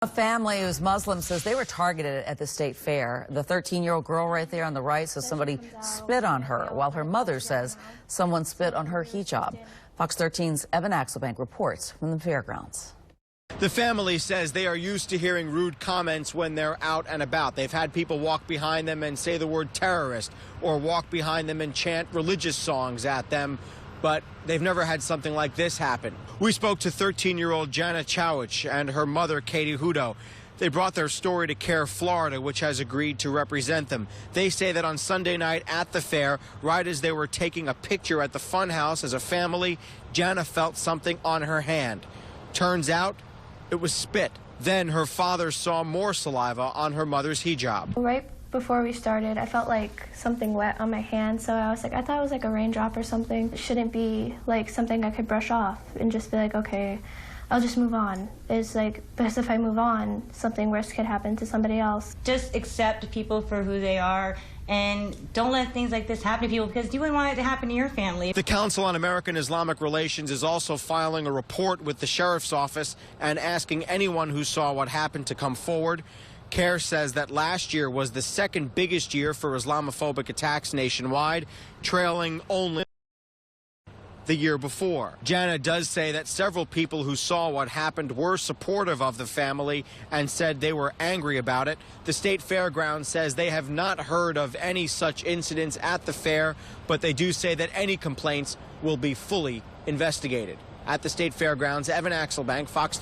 A family who's Muslim says they were targeted at the state fair. The 13-year-old girl right there on the right says somebody spit on her, while her mother says someone spit on her hijab. Fox 13's Evan Axelbank reports from the fairgrounds. The family says they are used to hearing rude comments when they're out and about. They've had people walk behind them and say the word terrorist, or walk behind them and chant religious songs at them. But they've never had something like this happen. We spoke to 13-year-old Jana Chowich and her mother, Katie Hudo. They brought their story to CAIR, Florida, which has agreed to represent them. They say that on Sunday night at the fair, right as they were taking a picture at the funhouse as a family, Jana felt something on her hand. Turns out it was spit. Then her father saw more saliva on her mother's hijab. Right before we started, I felt like something wet on my hand, so I thought it was like a raindrop or something. It shouldn't be like something I could brush off and just be like, okay, I'll just move on. It's like, because if I move on, something worse could happen to somebody else. Just accept people for who they are and don't let things like this happen to people, because you wouldn't want it to happen to your family. The Council on American-Islamic Relations is also filing a report with the sheriff's office and asking anyone who saw what happened to come forward. CAIR says that last year was the second biggest year for Islamophobic attacks nationwide, trailing only the year before. Jana does say that several people who saw what happened were supportive of the family and said they were angry about it. The state fairground says they have not heard of any such incidents at the fair, but they do say that any complaints will be fully investigated. At the state fairgrounds, Evan Axelbank, Fox